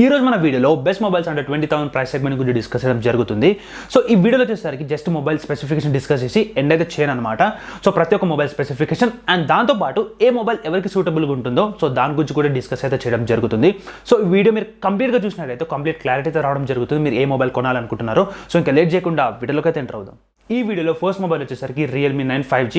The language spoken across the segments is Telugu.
ఈ రోజు మన వీడియోలో best mobiles under 20,000 price segment గురించి డిస్కస్ చేయడం జరుగుతుంది. సో ఈ వీడియోలో వచ్చేసరికి జస్ట్ మొబైల్ స్పెసిఫికేషన్ డిస్కస్ చేసి ఎండ్ అయితే చేయను అనమాట. సో ప్రతి ఒక్క మొబైల్ స్పెసిఫికేషన్ అండ్ దాంతోపాటు ఏ మొబైల్ ఎవరికి సూటబుల్గా ఉంటుందో సో దాని గురించి కూడా డిస్కస్ అయితే చేయడం జరుగుతుంది. సో ఈ వీడియో మీరు కంప్లీట్గా చూసినట్లయితే కంప్లీట్ క్లారిటీ అయితే రావడం జరుగుతుంది. మీరు ఏ మొబైల్ కొనాలనుకుంటున్నారో సో ఇంకా లేట్ చేయకుండా వీడియోలోకి అయితే ఎంటర్ అవుదాం. ఈ వీడియోలో ఫస్ట్ మొబైల్ వచ్చేసరికి Realme 9 5G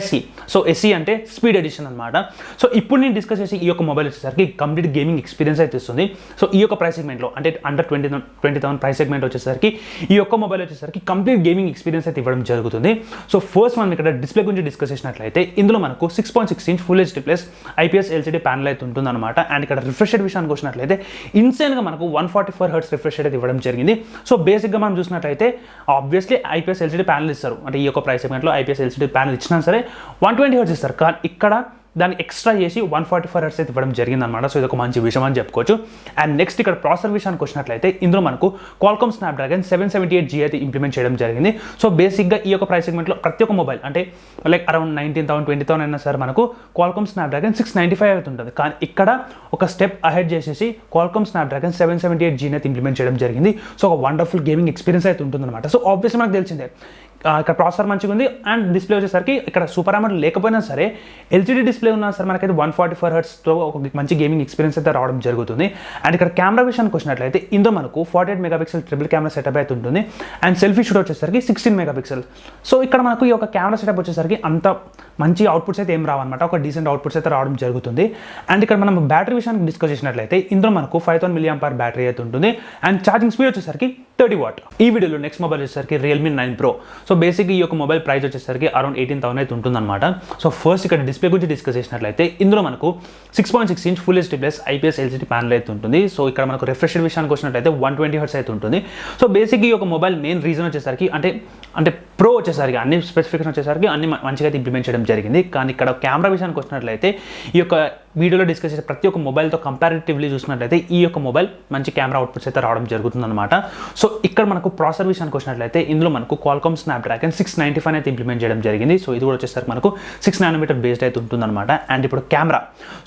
SE. So SE అంటే స్పీడ్ ఎడిషన్ అనమాట. సో ఇప్పుడు నేను డిస్కస్ చేసి ఈ యొక్క మొబైల్ వచ్చేసరికి కంప్లీట్ గేమింగ్ ఎక్స్పీరియన్స్ అయితే ఇస్తుంది. సో ఈ యొక్క ప్రైస్ సెగ్మెంట్లో అంటే అండర్ 20,000 ప్రైస్ సెగ్మెంట్ వచ్చేసరికి ఈ యొక్క మొబైల్ వచ్చేసరికి కంప్లీట్ గేమింగ్ ఎక్స్పీరియన్స్ అయితే ఇవ్వడం జరుగుతుంది. సో ఫస్ట్ మనం ఇక్కడ డిస్ప్లే గురించి డిస్కస్ చేసినట్లయితే ఇందులో మనకు 6.6 inch full HD plus IPS LCD panel అయితే ఉంటుంది అనమాట. అండ్ ఇక్కడ రిఫ్రెష్ రేట్ విషయానికి వచ్చినట్లయితే ఇన్సేన్గా మనకు 144 హెర్ట్జ్ రిఫ్రెష్ రేట్ అయితే ఇవ్వడం జరిగింది. సో బేసిక్గా మనం చూసినట్లయితే ఆబ్వియస్లీ IPS LCD ప్యానల్ ఇస్తారు. అంటే ఈ యొక్క ప్రైస్ సెగ్మెంట్లో IPS LCD ప్యానల్ ఇచ్చినా సరే 120 హెర్ట్జ్ ఇస్తారు. కానీ ఇక్కడ దాన్ని ఎక్స్ట్రా చేసి 144 హెర్ట్జ్ అయితే ఇవ్వడం జరిగింది అనమాట. సో ఇది ఒక మంచి విషయం అని చెప్పుకోవచ్చు. అండ్ నెక్స్ట్ ఇక్కడ ప్రాసెసర్ విషయానికి వచ్చినట్లయితే ఇందులో మనకు Qualcomm Snapdragon 778G అయితే ఇంప్లిమెంట్ చేయడం జరిగింది. సో బేసిక్గా ఈ యొక్క ప్రైస్ సెగ్మెంట్లో ప్రతి ఒక్క మొబైల్ అంటే లైక్ అరౌండ్ 19,000 20,000 అయినా సరే మనకు Qualcomm Snapdragon 695 అయితే ఉంటుంది. కానీ ఇక్కడ ఒక స్టెప్ అహెడ్ చేసేసి Qualcomm Snapdragon 778G అయితే ఇంప్లిమెంట్ చేయడం జరిగింది. సో ఒక వండర్ఫుల్ గేమింగ్ ఎక్స్పీరియన్స్ అయితే ఉంటుందన్నమాట. సో ఆబ్వియస్లీ మనకు తెలిసిందే ఇక్కడ ప్రాసెసర్ మంచిగా ఉంది. అండ్ డిస్ప్లే వచ్చేసరికి ఇక్కడ సూపర్ AMOLED లేకపోయినా సరే LCD డిస్ప్లే ఉన్నా సరే మనకైతే 144 హెర్ట్జ్తో ఒక మంచి గేమింగ్ ఎక్స్పీరియన్స్ అయితే రావడం జరుగుతుంది. అండ్ ఇక్కడ కెమెరా విషయానికి వచ్చినట్లయితే ఇందులో మనకు 48 మెగాపిక్సెల్ ట్రిపుల్ కెమెరా సెటప్ అయితే ఉంటుంది. అండ్ సెల్ఫీ షూట్ వచ్చేసరికి 16 మెగాపిక్సెల్. సో ఇక్కడ మనకు ఈ యొక్క కెమెరా సెటప్ వచ్చేసరికి అంత మంచి అవుట్పుట్స్ అయితే ఏం రావన్నమాట. ఒక డీసెంట్ అవుట్పుట్స్ అయితే రావడం జరుగుతుంది. అండ్ ఇక్కడ మనం బ్యాటరీ విషయానికి డిస్కస్ చేసినట్లయితే ఇందులో మనకు 5000 mAh బ్యాటరీ అయితే ఉంటుంది. అండ్ ఛార్జింగ్ స్పీడ్ వచ్చేసరికి 30 వాట్. ఈ వీడియోలో నెక్స్ట్ మొబైల్ వచ్చేసరికి Realme 9 Pro. సో బేసిక్గా ఈ యొక్క మొబైల్ ప్రైస్ వచ్చేసరికి అరౌండ్ 18,000 అయితే ఉంటుందన్నమాట. సో ఫస్ట్ ఇక్కడ డిస్ప్లే గురించి డిస్కస్ చేసినట్లయితే ఇందులో మనకు 6.6 inch full HD plus IPS LCD panel అయితే ఉంటుంది. సో ఇక్కడ మనకు రిఫ్రెష్ రేట్ విషయానికి వచ్చినట్లయితే 120 హెర్ట్జ్ అయితే ఉంటుంది. సో బేసిక్గా ఈ యొక్క మొబైల్ మెయిన్ రీజన్ వచ్చేసరికి అంటే ప్రో వచ్చేసరికి అన్ని స్పెసిఫికేషన్ వచ్చేసరికి అన్ని మంచిగా అయితే ఇంప్లిమెంట్ చేయడం జరిగింది. కానీ ఇక్కడ కెమెరా విషయానికి వచ్చినట్లయితే ఈ యొక్క వీడియోలో డిస్కస్ చేసే ప్రతి ఒక్క మొబైల్తో కంపారిటివ్లీ చూసినట్లయితే ఈ యొక్క మొబైల్ మంచి కెమెరా అవుట్పుట్స్ అయితే రావడం జరుగుతుంది అనమాట. సో ఇక్కడ మనకు ప్రాసెసర్ విషయానికి వచ్చినట్లయితే ఇందులో మనకు Qualcomm Snapdragon 695 అయితే ఇంప్లిమెంట్ చేయడం జరిగింది. సో ఇది కూడా వచ్చేసరికి మనకు 6 nm బేస్డ్ అయితే ఉంటుందన్నమాట. అండ్ ఇప్పుడు camera,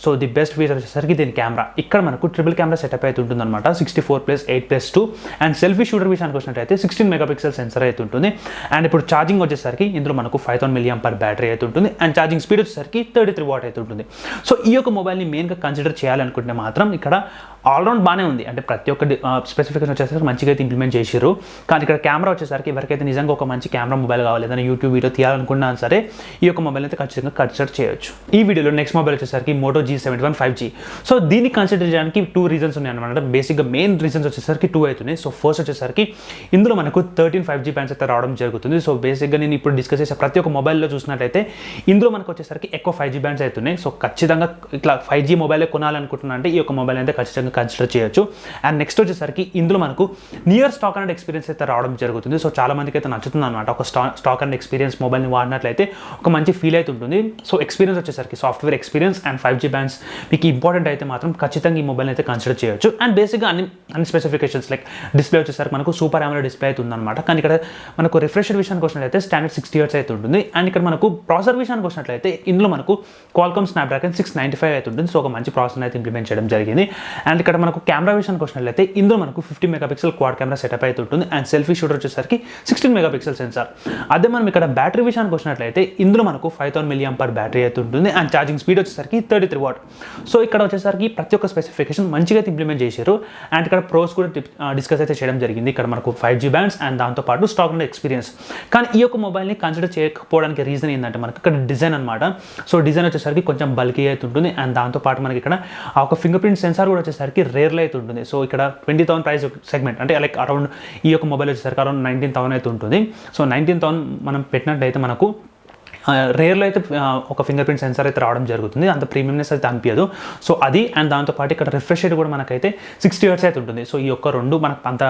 so the best feature వచ్చేసరికి దీని కెమెరా ఇక్కడ మనకు ట్రిపుల్ కెమెరా సెటప్ అయితే ఉంటుందన్నమాట. 64+8+2. అండ్ సెల్ఫీ షూటర్ విషయానికి వచ్చినట్లయితే 16 మెగాపిక్సెల్ సెన్సర్ అయితే ఉంటుంది. అండ్ ఇప్పుడు ఛార్జింగ్ వచ్చేసరికి ఇందులో మనకు 5000 mAh బ్యాటరీ అయితే ఉంటుంది. అండ్ ఛార్జింగ్ స్పీడ్ వచ్చేసరికి 33 వాట్ అయితే ఉంటుంది. సో ఈ యొక్క మొబైల్ని మెయిన్గా కన్సిడర్ చేయాలనుకుంటే మాత్రం ఇక్కడ ఆల్రౌండ్ బాగానే ఉంది. అంటే ప్రతి ఒక్క స్పెసిఫికేషన్ వచ్చేసరికి మంచిగా అయితే ఇంప్లిమెంట్ చేసారు. కానీ ఇక్కడ కెమెరా వచ్చేసరికి ఎవరికైతే నిజంగా ఒక మంచి కెమెరా మొబైల్ కావాలి, ఏదైనా యూట్యూబ్ వీడియో తీయాలనుకున్నా సరే ఈ యొక్క మొబైల్ అయితే ఖచ్చితంగా కన్సిడర్ చేయొచ్చు. ఈ వీడియోలో నెక్స్ట్ మొబైల్ వచ్చేసరికి Moto G71 5G. సో దీన్ని కన్సిడర్ చేయడానికి 2 రీజన్స్ ఉన్నాయి అనమాట. బేసిక్గా మెయిన్ రీజన్స్ వచ్చేసరికి 2 అవుతున్నాయి. సో ఫస్ట్ వచ్చేసరికి ఇందులో మనకు 13 5G బ్యాండ్స్ అయితే రావడం జరుగుతుంది. సో బేసిక్గా నేను ఇప్పుడు డిస్కస్ చేసే ప్రతి ఒక్క మొబైల్లో చూసినట్లయితే ఇందులో మనకు వచ్చేసరికి ఎక్కువ 5G బ్యాండ్స్ అవుతున్నాయి. సో ఖచ్చితంగా ఇట్లా 5G మొబైల్ కొనాలనుకుంటున్నా అంటే ఈ యొక్క మొబైల్ అయితే ఖచ్చితంగా కన్సిడర్ చేయొచ్చు. అండ్ నెక్స్ట్ వచ్చేసరికి ఇందులో మనకు నియర్ స్టాక్ అండ్ ఎక్స్పీరియన్స్ అయితే రావడం జరుగుతుంది. సో చాలా మందికి అయితే నచ్చుతుంది అనమాట. ఒక స్టాక్ అండ్ ఎక్స్పీరియన్స్ మొబైల్ని వాడినట్లయితే ఒక మంచి ఫీల్ అయితే ఉంటుంది. సో ఎక్స్పీరియన్స్ వచ్చేసరికి software experience and 5G bands మీకు ఇంపార్టెంట్ అయితే మాత్రం ఖచ్చితంగా ఈ మొబైల్ అయితే కన్సిడర్ చేయొచ్చు. అండ్ బేసిక్గా అన్ని స్పెసిఫికేషన్స్ లైక్ డిస్ప్లే వచ్చేసరికి మనకు సూపర్ AMOLED డిస్ప్లే అయితే ఉందన్నమాట. కానీ ఇక్కడ మనకు రిఫ్రెష్ రేట్ విషయానికి వచ్చినట్లయితే స్టాండర్డ్ 60 హెర్ట్జ్ అయితే ఉంటుంది. అండ్ ఇక్కడ మనకు ప్రాసెసర్ విషయానికి వచ్చినట్లయితే ఇందులో మనకు Qualcomm Snapdragon 695 అయితే ఉంటుంది. సో ఒక మంచి ప్రాసెసర్ అయితే ఇంప్లిమెంట్ చేయడం జరిగింది. అండ్ ఇక్కడ మనకు కెమెరా విషయానికి వచ్చినట్లయితే ఇందులో మనకు 50 మెగాపిక్సెల్ క్వాడ్ కెమెరా సెటప్ అయితే ఉంటుంది. అండ్ సెల్ఫీ షూటర్ వచ్చేసరికి 16 మెగాపిక్సెల్ సెన్సార్. అదే మనం ఇక్కడ బ్యాటరీ విషయానికి వచ్చినట్లయితే ఇందులో మనకు 5000 mAh బ్యాటరీ అయితే ఉంటుంది. అండ్ ఛార్జింగ్ స్పీడ్ వచ్చేసరికి 33 వాట్. సో ఇక్కడ వచ్చేసరికి ప్రతి ఒక్క స్పెసిఫికేషన్ మంచిగా అయితే ఇంప్లిమెంట్ చేశారు. అండ్ ఇక్కడ ప్రోస్ కూడా డిస్కస్ అయితే చేయడం జరిగింది. ఇక్కడ మనకు 5G బ్యాండ్స్ అండ్ దాంతోపాటు స్టాక్ అండ్ ఎక్స్పీరియన్స్. కానీ ఈ యొక్క మొబైల్ని కన్సిడర్ చేయకపోవడానికి రీజన్ ఏంటంటే మనకు ఇక్కడ డిజైన్ అనమాట. సో డిజైన్ వచ్చేసరికి కొంచెం బల్కీ అయితే ఉంటుంది. అండ్ దాంతోపాటు మనకి ఇక్కడ ఒక ఫింగర్ ప్రింట్ సెన్సార్ కూడా వచ్చేసరికి రేర్లో అయితే ఉంటుంది. సో ఇక్కడ 20,000 ప్రైస్ సెగ్మెంట్ అంటే లైక్ అరౌండ్ ఈ యొక్క మొబైల్ వచ్చేసరికి అరౌండ్ 19,000 అయితే ఉంటుంది. సో 19,000 మనం పెట్టినట్టయితే మనకు రేర్లో అయితే ఒక ఫింగర్ ప్రింట్ సెన్సార్ అయితే రావడం జరుగుతుంది. అంత ప్రీమియంనెస్ అయితే అనిపించదు. సో అది అండ్ దాంతోపాటు ఇక్కడ రిఫ్రెష్ రేట్ కూడా మనకైతే 60 హెర్ట్జ్ అయితే ఉంటుంది. సో ఈ యొక్క రెండు మనకు అంత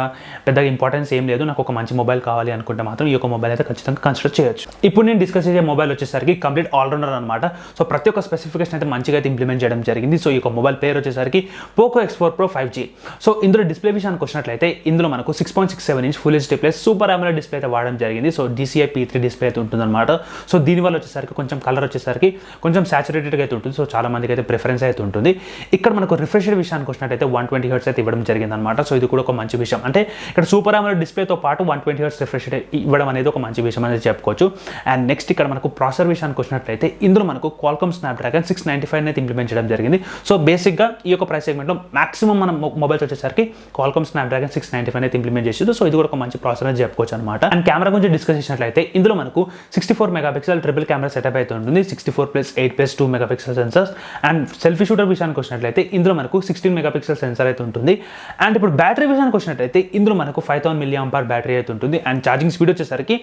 పెద్దగా ఇంపార్టెన్స్ ఏం లేదు. నాకు ఒక మంచి మొబైల్ కావాలి అనుకుంటే మాత్రం ఈ యొక్క మొబైల్ అయితే ఖచ్చితంగా కన్సిడర్ చేయొచ్చు. ఇప్పుడు నేను డిస్కస్ చేసే మొబైల్ వచ్చేసరికి కంప్లీట్ ఆల్రౌండర్ అనమాట. సో ప్రతి ఒక్క స్పెసిఫికేషన్ అయితే మంచిగా అయితే ఇంప్లిమెంట్ చేయడం జరిగింది. సో ఈ యొక్క మొబైల్ పేరు వచ్చేసరికి Poco X4 Pro 5G. So ఇందులో డిస్ప్లే విషయానికి వచ్చినట్లయితే ఇందులో మనకు 6.67 inch full HD plus super AMOLED display అయితే వాడడం జరిగింది. సో DCI P3 డిస్ప్లే అయితే ఉంటుందన్నమాట. సో దీని దీనివల్ల వచ్చేసరికి కొంచెం కలర్ వచ్చేసరికి కొంచెం సాచురేటెడ్గా అయితే ఉంటుంది. సో చాలా మందికి అయితే ప్రిఫరెన్స్ అయితే ఉంటుంది. ఇక్కడ మనకు రిఫ్రెష్ విషయానికి వచ్చినట్టయితే 120 హెర్ట్జ్ అయితే ఇవ్వడం జరిగిందనమాట. సో ఇది కూడా ఒక మంచి విషయం. అంటే ఇక్కడ సూపర్ AMOLED డిస్ప్లేతో పాటు 120 హెర్ట్జ్ రిఫ్రెష్ ఇవ్వడం అనేది ఒక మంచి విషయం అనేది చెప్పుకోవచ్చు. అండ్ నెక్స్ట్ ఇక్కడ మనకు ప్రాసెసర్ విషయానికి వచ్చినట్లయితే ఇందులో మనకు Qualcomm Snapdragon 695 అయితే ఇంప్లిమెంట్ చేయడం జరిగింది. సో బేసిక్గా ఈ యొక్క ప్రైస్ సెగ్మెంట్లో మాక్సిమం మన మొబైల్స్ వచ్చేసరికి Qualcomm Snapdragon 695 అయితే ఇంప్లిమెంట్ చేసింది. సో ఇది కూడా ఒక మంచి ప్రాసెసర్ అని చెప్పుకోవచ్చు అనమాట. అండ్ కెమెరా గురించి డిస్కస్ చేసినట్లయితే ఇందులో మనకు 64 మెగాపిక్సెల్ ట్రిపుల్ కెమెరా సెటప్ అయితే ఉంటుంది. 64+8+2 megapixel sensors. And selfie shooter విషయానికి వచ్చినట్లయితే ఇందులో మనకు 16 మెగాపిక్సెల్ సెన్సర్ అయితే ఉంటుంది. అండ్ ఇప్పుడు బ్యాటరీ విషయానికి వచ్చినట్లయితే ఇందులో మనకు 5000 mAh బ్యాటరీ అయితే ఉంటుంది. అండ్ ఛార్జింగ్ స్పీడ్ వచ్చేసరికి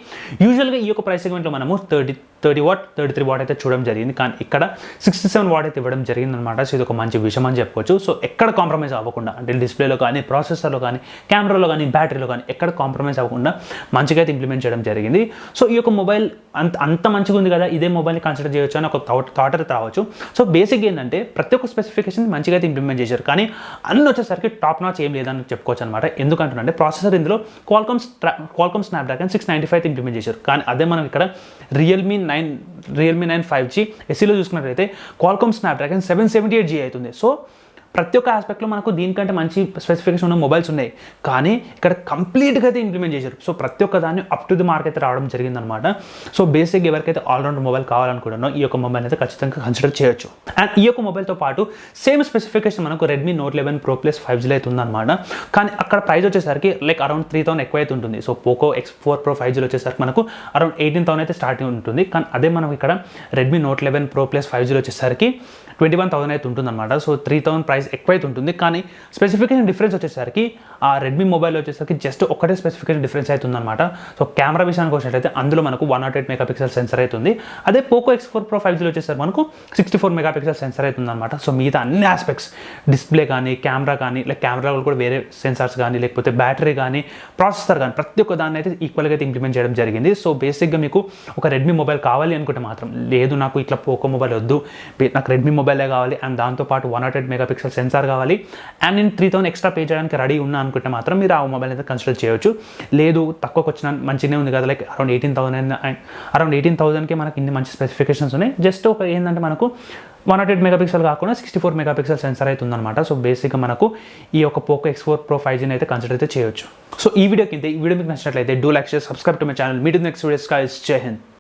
యూజువల్గా ఈ యొక్క ప్రైస్ సెగ్మెంట్లో మనము 30 వాట్ 33 వాట్ అయితే చూడడం జరిగింది. కానీ ఇక్కడ 67 వాట్ అయితే ఇవ్వడం జరిగింది అనమాట. సో ఇది ఒక మంచి విషయం అని చెప్పుకోవచ్చు. సో ఎక్కడ కాంప్రమైజ్ అవ్వకుండా, అంటే డిస్ప్లేలో కానీ ప్రాసెసర్లో కానీ కెమెరాలో కానీ బ్యాటరీలో కానీ ఎక్కడ కాంప్రమైజ్ అవ్వకుండా మంచిగా అయితే ఇంప్లిమెంట్ చేయడం జరిగింది. సో ఈ యొక్క మొబైల్ అంత మంచిగా ఉంది కదా, ఇదే మొబైల్ని కన్సిడర్ చేయొచ్చు అని ఒక థాట్ అయితే రావచ్చు. సో బేసిక్ ఏంటంటే ప్రతి ఒక్క స్పెసిఫికేషన్ మంచిగా అయితే ఇంప్లిమెంట్ చేశారు. కానీ అన్ని వచ్చేసరికి టాప్ నాచ్ ఏం లేదని చెప్పుకోవచ్చు అనమాట. ఎందుకంటే ప్రాసెసర్ ఇందులో Qualcomm Snapdragon 695 ఇంప్లిమెంట్ చేశారు. కానీ అదే మనం ఇక్కడ రియల్మీ 9 5G SEలో చూసుకున్నట్లయితే Qualcomm Snapdragon 778G అవుతుంది. సో ప్రతి ఒక్క ఆస్పెక్ట్లో మనకు దీనికంటే మంచి స్పెసిఫికేషన్ ఉన్న మొబైల్స్ ఉన్నాయి. కానీ ఇక్కడ కంప్లీట్గా అయితే ఇంప్లిమెంట్ చేశారు. సో ప్రతి ఒక్క దాన్ని అప్ టు ది మార్క్ అయితే రావడం జరిగిందనమాట. సో బేసిక్ ఎవరికైతే ఆల్రౌండ్ మొబైల్ కావాలనుకుంటున్నారో ఈ యొక్క మొబైల్ అయితే ఖచ్చితంగా కన్సిడర్ చేయొచ్చు. అండ్ ఈ యొక్క మొబైల్తో పాటు సేమ్ స్పెసిఫికేషన్ మనకు Redmi Note 11 Pro Plus 5Gలో అయితే ఉందన్నమాట. కానీ అక్కడ ప్రైస్ వచ్చేసరికి లైక్ అరౌండ్ 3000 ఎక్కువ అయితే ఉంటుంది. సో Poco X4 Pro 5Gలో వచ్చేసరికి మనకు అరౌండ్ 18,000 అయితే స్టార్టింగ్ ఉంటుంది. కానీ అదే మనం ఇక్కడ Redmi Note 11 Pro Plus 5Gలో వచ్చేసరికి 21,000 అయితే ఉంటుందన్నమాట. సో 3000 ప్రైస్ ఎక్కువ అయితే ఉంటుంది. కానీ స్పెసిఫికేషన్ డిఫరెన్స్ వచ్చేసరికి ఆ రెడ్మీ మొబైల్ వచ్చేసరికి జస్ట్ ఒకటే స్పెసిఫికేషన్ డిఫరెన్స్ అయితే ఉందన్నమాట. సో కెమెరా విషయానికి వచ్చినట్లయితే అందులో మనకు 108 మెగాపిక్సెల్ సెన్సర్ అవుతుంది. అదే Poco X4 Pro 5Gలో వచ్చేసరికి మనకు 64 మెగాపిక్సెల్ సెన్సర్ అవుతుందన్నమాట. సో మిగతా అన్ని ఆస్పెక్ట్స్ డిస్ప్లే కానీ కెమెరా కానీ లైక్ కెమెరాలో కూడా వేరే సెన్సార్స్ కానీ లేకపోతే బ్యాటరీ కానీ ప్రాసెసర్ కానీ ప్రతి ఒక్క దాన్ని అయితే ఈక్వల్గా అయితే ఇంప్లిమెంట్ చేయడం జరిగింది. సో బేసిక్గా మీకు ఒక రెడ్మీ మొబైల్ కావాలి అనుకుంటే మాత్రం, లేదు నాకు ఇట్లా పోకో మొబైల్ వద్దు, నాకు రెడ్మీ మొబైలే కావాలి అండ్ దాంతోపాటు 108 మెగాపిక్సెల్ సెన్సార్ కావాలి అండ్ నేను 3000 ఎక్స్ట్రా పే చేయడానికి రెడీ ఉన్నా అనుకుంటే మాత్రం మీరు ఆ మొబైల్ అయితే కన్సిడర్ చేయొచ్చు. లేదు తక్కువకి వచ్చిన మంచిగానే ఉంది కదా, లైక్ అరౌండ్ 18,000కి మనకి ఇన్ని మంచి స్పెసిఫికేషన్స్ ఉన్నాయి. జస్ట్ ఒక ఏంటంటే మనకు 108 మెగాపిక్సెల్ కాకుండా 64 మెగాపిక్సెల్ సెన్సార్ అయితే ఉందన్నమాట. సో బేసిక్గా మనకు ఈ యొక్క Poco X4 Pro 5G అయితే కన్సిడర్ అయితే చేయొచ్చు. సో ఈ వీడియో మీకు నచ్చినట్లయితే do like, share, subscribe to my channel. Meet in next videos. Guys, జై హింద్.